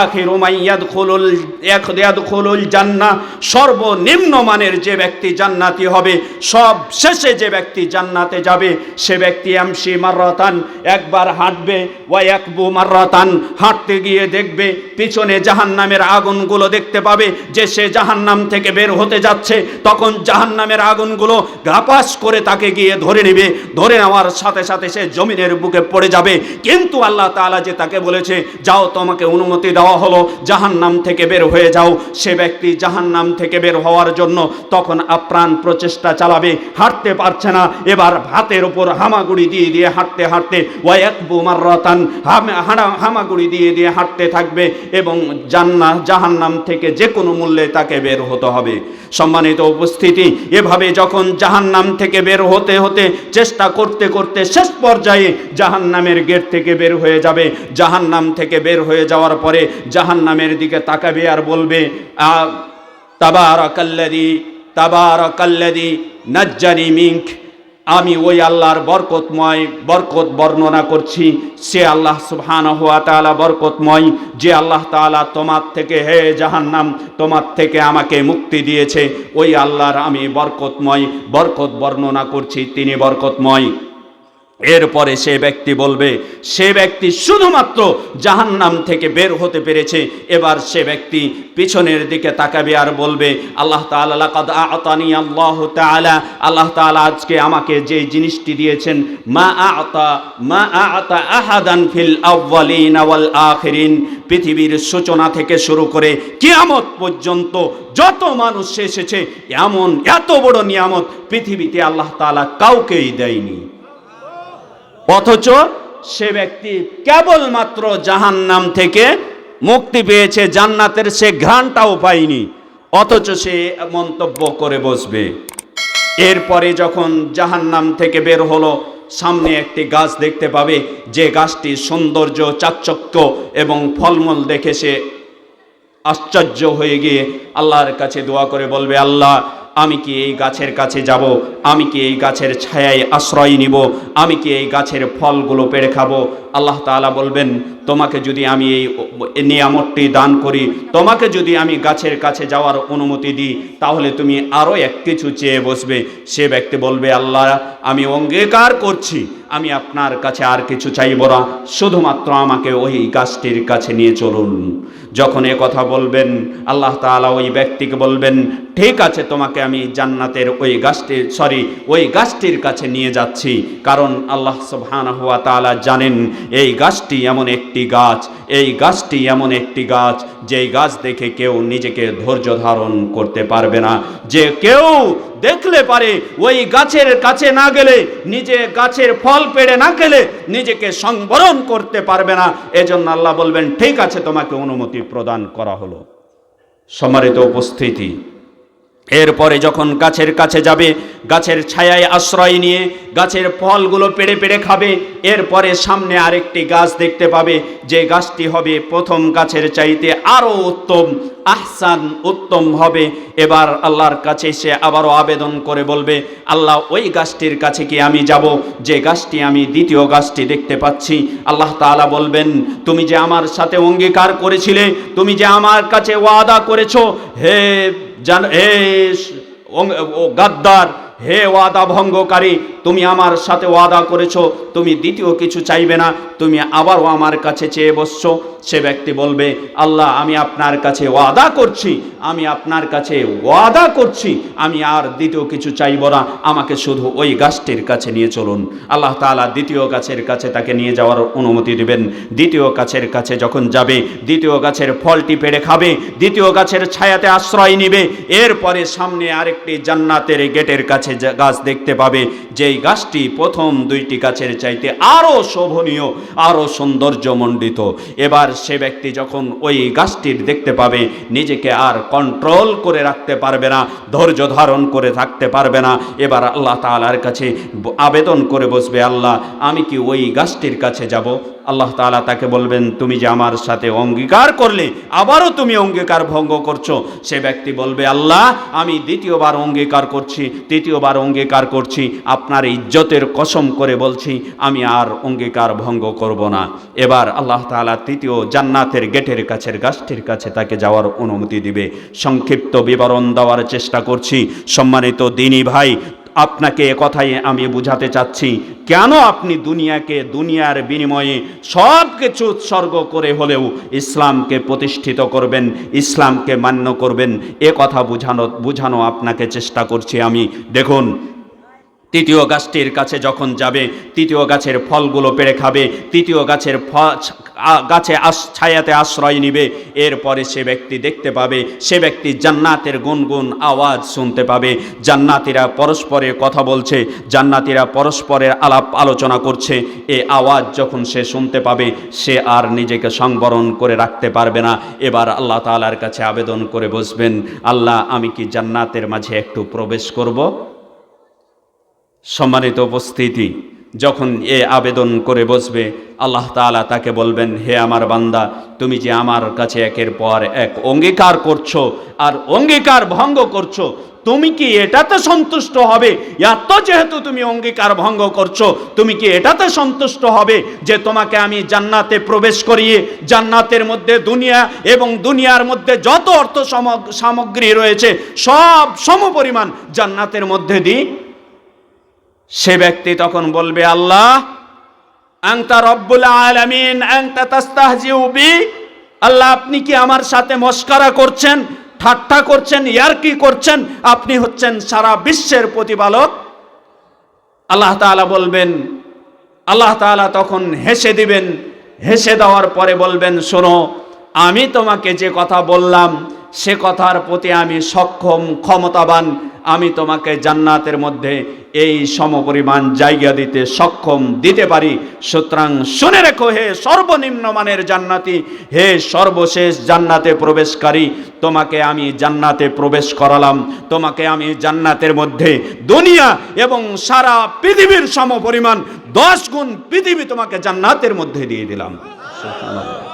আখিরু মান ইয়াদখুলুল জান্নাহ, সর্বনিম্ন মানের যে ব্যক্তি জান্নাতি হবে, সব শেষে যে ব্যক্তি জান্নাতে যাবে সে ব্যক্তি আমশি মাররাতান, একবার হাঁটবে, ওয়া ইয়াকবু মাররাতান, হাঁটতে গিয়ে দেখবে পিছনে জাহান্নামের আগুনগুলো দেখতে পাবে যে সে জাহান্নাম থেকে বের হতে যাচ্ছে। তখন জাহান্নামের আগুনগুলো ঘাপাস করে তাকে গিয়ে ধরে নেবে, ধরে নেওয়ার সাথে সাথে সে জমিনের বুকে পড়ে যাবে। কিন্তু আল্লাহ তাআলা যে তাকে বলেছে যাও, তোমাকে অনুমতি দেওয়া হলো জাহান্নাম থেকে বের হয়ে যাও, সে ব্যক্তি জাহান্নাম থেকে বের হওয়ার জন্য তখন আপ্রাণ প্রচেষ্টা চালাবে, হাঁটতে পারছে না, এবার হাতের উপর হামাগুড়ি দিয়ে দিয়ে হাঁটতে হাঁটতে ওয়া ইয়াকবু মাররাতান, হামাগুড়ি দিয়ে দিয়ে হাঁটতে থাকবে এবং জাহান্নাম থেকে যে কোনো মূল্যে তাকে বের হতে হবে। সম্মানিত উপস্থিতি, এভাবে যখন জাহান্নাম থেকে বের হতে হতে চেষ্টা করতে করতে শেষ পর্যায়ে জাহান্নামের গেট থেকে বের হয়ে যাবে। জাহান্নাম থেকে বের হয়ে যাওয়ার পরে জাহান্নামের দিকে তাকাবে আর বলবে তাবারাকাল্লাযী নাজ্জানি মিনক, আমি ওই আল্লাহর বরকত বর্ণনা করছি। সে আল্লাহ সুবহানাহু ওয়া তাআলা বরকতময়, যে আল্লাহ তাআলা তোমার থেকে, হে জাহান্নাম, তোমার থেকে আমাকে মুক্তি দিয়েছে, ওই আল্লাহর আমি বরকত বর্ণনা করছি, তিনি বরকতময়। এরপরে সে ব্যক্তি বলবে, সে ব্যক্তি শুধুমাত্র জাহান্নাম থেকে বের হতে পেরেছে। এবার সে ব্যক্তি পিছনের দিকে তাকাবে আর বলবে, আল্লাহ তাআলা লাকাদ আ'তানি আল্লাহু তাআলা, আল্লাহ তাআলা আজকে আমাকে যে জিনিসটি দিয়েছেন, মা আ'তা আহাদান ফিল আউয়ালিন ওয়াল আখিরিন, পৃথিবীর সূচনা থেকে শুরু করে কিয়ামত পর্যন্ত যত মানুষ এসেছে এমন এত বড় নিয়ামত পৃথিবীতে আল্লাহ তাআলা কাউকেই দেয়নি। অথচ সে ব্যক্তি কেবলমাত্র জাহান্নাম থেকে মুক্তি পেয়েছে, জান্নাতের সে ঘ্রাণটাও পায়নি, অথচ সে মন্তব্য করে বসবে। এরপরে যখন জাহান্নাম থেকে বের হলো, সামনে একটি গাছ দেখতে পাবে, যে গাছটির সৌন্দর্য, চাকচক্য এবং ফলমূল দেখে সে আশ্চর্য হয়ে গিয়ে আল্লাহর কাছে দোয়া করে বলবে, আল্লাহ, আমি কি এই গাছের কাছে যাব? আমি কি এই গাছের ছায়ায় আশ্রয় নিব? আমি কি এই গাছের ফলগুলো পেড়ে খাবো? আল্লাহ তাআলা বলবেন, তোমাকে যদি আমি এই নিয়ামতটি দান করি, তোমাকে যদি আমি গাছের কাছে যাওয়ার অনুমতি দিই, তাহলে তুমি আরও এক কিছু চেয়ে বসবে। সে ব্যক্তি বলবে, আল্লাহ, আমি অঙ্গীকার করছি, আমি আপনার কাছে আর কিছু চাইব না, শুধুমাত্র আমাকে ওই গাছটির কাছে নিয়ে চলুন। যখন এ কথা বলবেন, আল্লাহ তাআলা ওই ব্যক্তিকে বলবেন, ঠিক আছে, তোমাকে আমি জান্নাতের ওই গাছটির কাছে নিয়ে যাচ্ছি। কারণ আল্লাহ সুবহানাহু ওয়া তাআলা জানেন এই গাছটি এমন একটি গাছ, যেই গাছ দেখে কেউ নিজেকে ধৈর্য ধারণ করতে পারবে না, যে কেউ দেখলে পারে ওই গাছের কাছে না গেলে, নিজে গাছের ফল পেড়ে না খেলে নিজেকে সংবরণ করতে পারবে না। এজন্য আল্লাহ বলবেন, ঠিক আছে, তোমাকে অনুমতি প্রদান করা হলো। সম্মানিত উপস্থিতি, এরপরে যখন গাছের কাছে যাবে, গাছের ছায়ায় আশ্রয় নিয়ে গাছের ফলগুলো পেড়ে পেড়ে খাবে। এরপরে সামনে আরেকটি গাছ দেখতে পাবে, যে গাছটি হবে প্রথম গাছের চাইতে আরও উত্তম হবে। এবার আল্লাহর কাছে সে আবারও আবেদন করে বলবে, আল্লাহ, ওই গাছটির কাছে কি আমি যাব যে গাছটি আমি দ্বিতীয় গাছটি দেখতে পাচ্ছি? আল্লাহ তাআলা বলবেন, তুমি যে আমার সাথে অঙ্গীকার করেছিলে, তুমি যে আমার কাছে ওয়াদা করেছো, হে গাদ্দার, হে ওয়াদা ভঙ্গকারী, তুমি আমার সাথে ওয়াদা করেছো তুমি দ্বিতীয় কিছু চাইবে না, তুমি আবারও আমার কাছে চেয়ে বসছো। সে ব্যক্তি বলবে, আল্লাহ, আমি আপনার কাছে ওয়াদা করছি, আমি আর দ্বিতীয় কিছু চাইব না, আমাকে শুধু ওই গাছটির কাছে নিয়ে চলুন। আল্লাহ তাআলা দ্বিতীয় গাছের কাছে তাকে নিয়ে যাওয়ার অনুমতি দিবেন। দ্বিতীয় গাছের কাছে যখন যাবে, দ্বিতীয় গাছের ফলটি পেড়ে খাবে, দ্বিতীয় গাছের ছায়াতে আশ্রয় নিবে। এরপরে সামনে আরেকটি জান্নাতের গেটের কাছে গাছ দেখতে পাবে, যেই গাছটি প্রথম দুইটি গাছের চাইতে আরো শোভনীয়, আরো সৌন্দর্যমণ্ডিত। এবার সে ব্যক্তি যখন ওই গাছটির দেখতে পাবে, নিজেকে আর কন্ট্রোল করে রাখতে পারবে না, ধৈর্য ধারণ করে থাকতে পারবে না। এবার আল্লাহ তাআলার কাছে আবেদন করে বসবে, আল্লাহ, আমি কি ওই গাছটির কাছে যাব? আল্লাহ তাআলা তাকে বলবেন, তুমি যে আমার সাথে অঙ্গীকার করলে আবারও তুমি অঙ্গীকার ভঙ্গ করছো। সে ব্যক্তি বলবে, আল্লাহ আমি দ্বিতীয়বার অঙ্গীকার করছি, তৃতীয়বার অঙ্গীকার করছি, আপনার ইজ্জতের কসম করে বলছি আমি আর অঙ্গীকার ভঙ্গ করব না। এবার আল্লাহ তাআলা তৃতীয় জান্নাতের গেটের কাছের গাছটির কাছে তাকে যাওয়ার অনুমতি দিবে। সংক্ষিপ্ত বিবরণ দেওয়ার চেষ্টা করছি। সম্মানিত দ্বীনি ভাই, আপনাকে কথাই আমি বুঝাতে চাচ্ছি, কেন আপনি দুনিয়াকে, দুনিয়ার বিনিময়ে সব কিছু উৎসর্গ করে হলেও ইসলামকে প্রতিষ্ঠিত করবেন, ইসলামকে মান্য করবেন, এ কথা বুঝানো আপনাকে চেষ্টা করছি আমি। দেখুন, তৃতীয় গাছটির কাছে যখন যাবে, তৃতীয় গাছের ফলগুলো পেড়ে খাবে, তৃতীয় গাছের গাছে ছায়াতে আশ্রয় নিবে, এরপরে সে ব্যক্তি দেখতে পাবে, সে ব্যক্তি জান্নাতের গুনগুন আওয়াজ শুনতে পাবে। জান্নাতীরা পরস্পরে কথা বলছে, জান্নাতীরা পরস্পরের আলাপ আলোচনা করছে। এই আওয়াজ যখন সে শুনতে পাবে, সে আর নিজেকে সংবরণ করে রাখতে পারবে না। এবার আল্লাহ তাআলার কাছে আবেদন করে বসবেন, আল্লাহ আমি কি জান্নাতের মাঝে একটু প্রবেশ করব? সম্মানিত উপস্থিতি, যখন এ আবেদন করে বসবে, আল্লাহ তাআলা তাকে বলবেন, হে আমার বান্দা, তুমি যে আমার কাছে একের পর এক অঙ্গীকার করছো আর অঙ্গীকার ভঙ্গ করছো, তুমি কি এটাতে সন্তুষ্ট হবে? এত যেহেতু তুমি অঙ্গীকার ভঙ্গ করছো, তুমি কি এটাতে সন্তুষ্ট হবে যে তোমাকে আমি জান্নাতে প্রবেশ করিয়ে জান্নাতের মধ্যে দুনিয়া এবং দুনিয়ার মধ্যে যত অর্থ সামগ্রী রয়েছে সব সমপরিমাণ জান্নাতের মধ্যে দিই? সে ব্যক্তি তখন বলবে, আল্লাহ আনতা রব্বুল আলামিন আনতা তাস্তাহজিউ বি, আল্লাহ আপনি কি আমার সাথে মস্করা করছেন, ঠাট্টা করছেন, ইয়ারকি করছেন? আপনি হচ্ছেন সারা বিশ্বের প্রতিপালক। আল্লাহ তাআলা বলবেন, আল্লাহ তাআলা তখন হেসে দিবেন, হেসে দেওয়ার পরে বলবেন, শোনো, আমি তোমাকে যে কথা বললাম সে কথার প্রতি আমি সক্ষম, ক্ষমতাবান, আমি তোমাকে জান্নাতের মধ্যে এই সমপরিমাণ জায়গা দিতে সক্ষম, দিতে পারি। সুতরাং শুনে রেখো হে সর্বনিম্ন মানের জান্নাতি, হে সর্বশেষ জান্নাতে প্রবেশকারী, তোমাকে আমি জান্নাতে প্রবেশ করালাম, তোমাকে আমি জান্নাতের মধ্যে দুনিয়া এবং সারা পৃথিবীর সমপরিমাণ 10 গুণ পৃথিবী তোমাকে জান্নাতের মধ্যে দিয়ে দিলাম। সুবহানাল্লাহ।